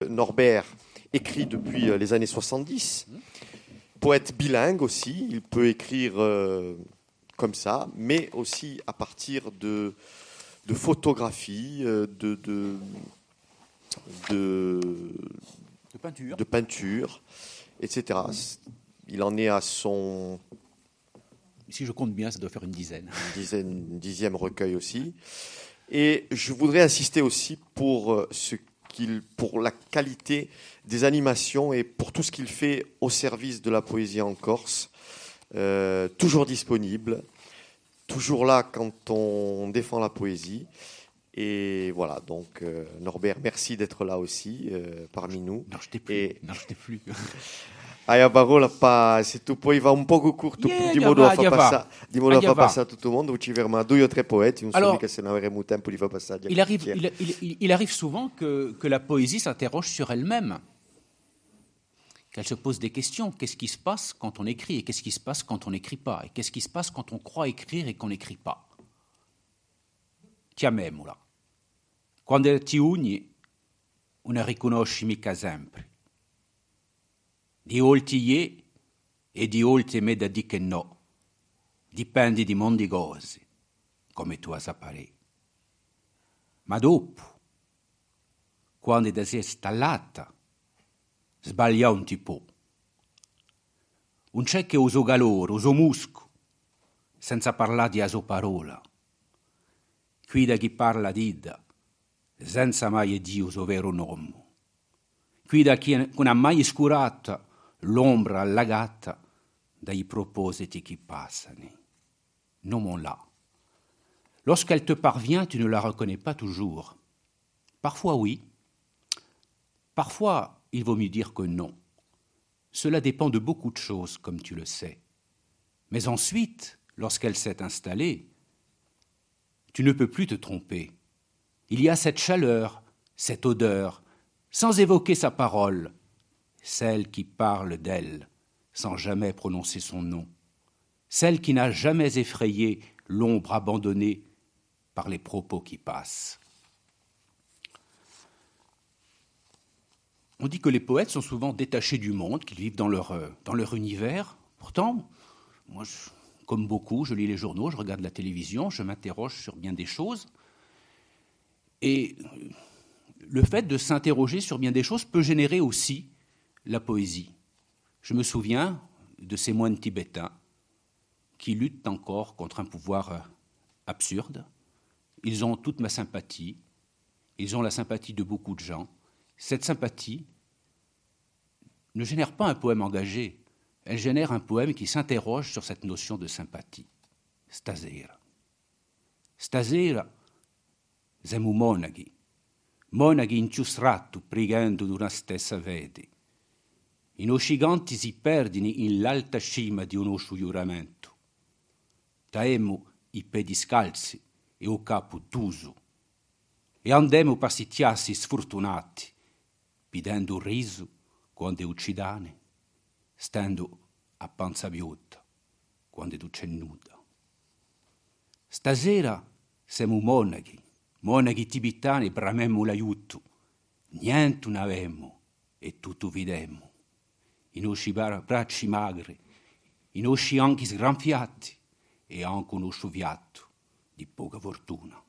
Norbert écrit depuis les années 70, poète bilingue aussi, il peut écrire comme ça, mais aussi à partir de photographies, de, peinture, de peinture, etc. Il en est à son si je compte bien, ça doit faire une dizaine. Une dixième recueil aussi. Et je voudrais insister aussi pour pour la qualité des animations et pour tout ce qu'il fait au service de la poésie en Corse. Toujours disponible, toujours là quand on défend la poésie. Et voilà, donc Norbert, merci d'être là aussi parmi nous. Non, je t'ai plus. Non, je t'ai plus. Hai a parola se tu poi va un poco corto di modo a far passare a tutto il mondo, ci ferma due o tre poeti, non so mica se ne avremo tempo di far passare. Il arrive souvent que la poésie s'interroge sur elle-même, qu'elle se pose des questions. Qu'est-ce qui se passe quand on écrit et qu'est-ce qui se passe quand on n'écrit pas? Et qu'est-ce qui se passe quand on croit écrire et qu'on n'écrit pas? Chiamiamola. Quando ti uni, non la riconosci mica sempre. Di olti ye e di olti me da di che no. Dipende di mondi cose, come tu a sapere. Ma dopo, quando da sei installata, sbaglia un tipo. Un c'è che uso calore, uso musco, senza parlare di aso parola. Qui da chi parla d'ida, senza mai Dio uso vero nome. Qui da chi non ha mai scurata l'ombra allagata dai propositi qui passano. Nommons-la. Lorsqu'elle te parvient, tu ne la reconnais pas toujours. Parfois oui. Parfois, il vaut mieux dire que non. Cela dépend de beaucoup de choses, comme tu le sais. Mais ensuite, lorsqu'elle s'est installée, tu ne peux plus te tromper. Il y a cette chaleur, cette odeur, sans évoquer sa parole, celle qui parle d'elle, sans jamais prononcer son nom, celle qui n'a jamais effrayé l'ombre abandonnée par les propos qui passent. On dit que les poètes sont souvent détachés du monde, qu'ils vivent dans leur univers. Pourtant, moi, comme beaucoup, je lis les journaux, je regarde la télévision, je m'interroge sur bien des choses. Et le fait de s'interroger sur bien des choses peut générer aussi la poésie. Je me souviens de ces moines tibétains qui luttent encore contre un pouvoir absurde. Ils ont toute ma sympathie, ils ont la sympathie de beaucoup de gens. Cette sympathie ne génère pas un poème engagé, elle génère un poème qui s'interroge sur cette notion de sympathie. Stasera. Stasera siamo monaghi, monaghi inchiustratto pregando d'una stessa vede. I nostri giganti si perdono in l'alta cima di un nostro giuramento. Taemmo i piedi scalzi e o capo tuso. E andemo per sitiarsi sfortunati, pidendo un riso quando uccidane, stando a panza biota quando tu c'è nuda. Stasera siamo monaghi tibetani, bramemmo l'aiuto. Niente non avemmo e tutto videmmo. I nostri bracci magri, i nostri anchi sgranfiati e anche un nostro fiato di poca fortuna.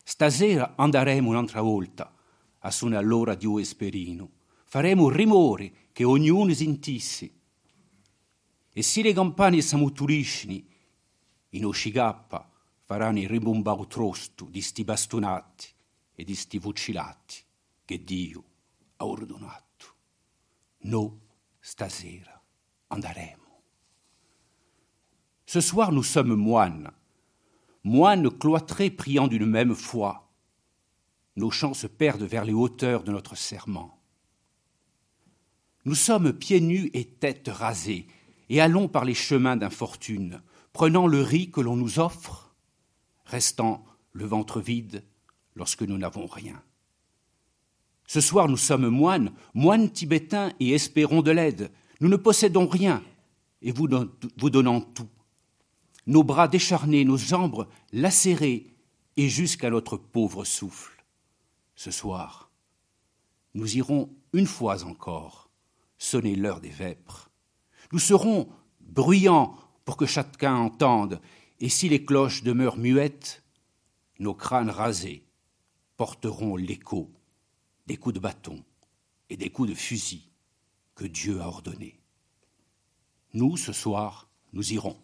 Stasera andremo un'altra volta a suonare l'ora di Esperino. Faremo rumore che ognuno sentisse. E se le campane s'ammuturiscono, i nostri cappa faranno il ribombao trosto di sti bastonati e di sti fucilati che Dio ha ordinato. Nous, stasera, andremo. Ce soir, nous sommes moines cloîtrés priant d'une même foi. Nos chants se perdent vers les hauteurs de notre serment. Nous sommes pieds nus et tête rasée, et allons par les chemins d'infortune, prenant le riz que l'on nous offre, restant le ventre vide lorsque nous n'avons rien. Ce soir, nous sommes moines tibétains et espérons de l'aide. Nous ne possédons rien et vous donnant tout. Nos bras décharnés, nos jambes lacérées et jusqu'à notre pauvre souffle. Ce soir, nous irons une fois encore sonner l'heure des vêpres. Nous serons bruyants pour que chacun entende, et si les cloches demeurent muettes, nos crânes rasés porteront l'écho des coups de bâton et des coups de fusil que Dieu a ordonnés. Nous, ce soir, nous irons.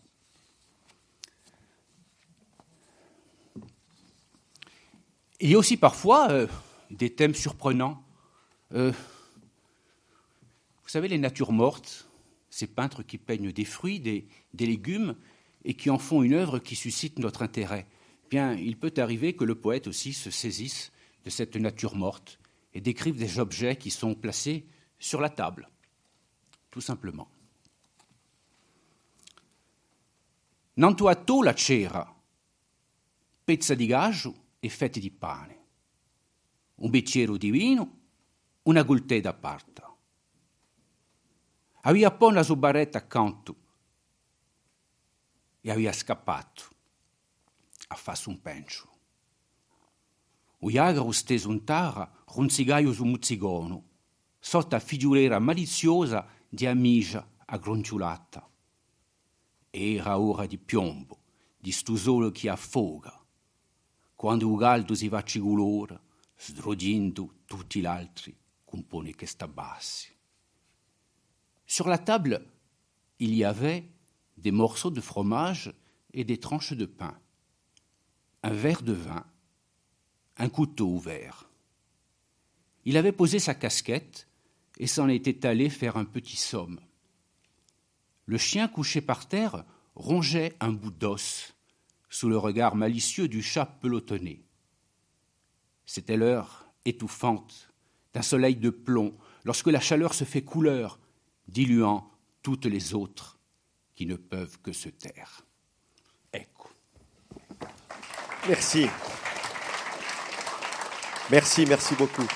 Il y a aussi parfois des thèmes surprenants. Vous savez, les natures mortes, ces peintres qui peignent des fruits, des légumes, et qui en font une œuvre qui suscite notre intérêt. Bien, il peut arriver que le poète aussi se saisisse de cette nature morte et décrive des objets qui sont placés sur la table, tout simplement. Nantuato la cera, pezza di gaggio e fette di pane, un bicchiere di vino, una gultè da parte. Aveva poi una subaretta accanto e aveva scappato a farsi un pencio. O iagro steso un tara, ronzigaio su muzzigono, sotto a figurera maliziosa di amicia aggrongiolata. Era ora di piombo, di stu sole che affoga, quando il caldo si va cigulora, sdrogindo tutti gli altri compone che sta bassi. Sur la table, il y avait des morceaux de fromage et des tranches de pain, un verre de vin, un couteau ouvert. Il avait posé sa casquette et s'en était allé faire un petit somme. Le chien couché par terre rongeait un bout d'os sous le regard malicieux du chat pelotonné. C'était l'heure étouffante d'un soleil de plomb, lorsque la chaleur se fait couleur, diluant toutes les autres qui ne peuvent que se taire. Ecco. Merci. Merci beaucoup.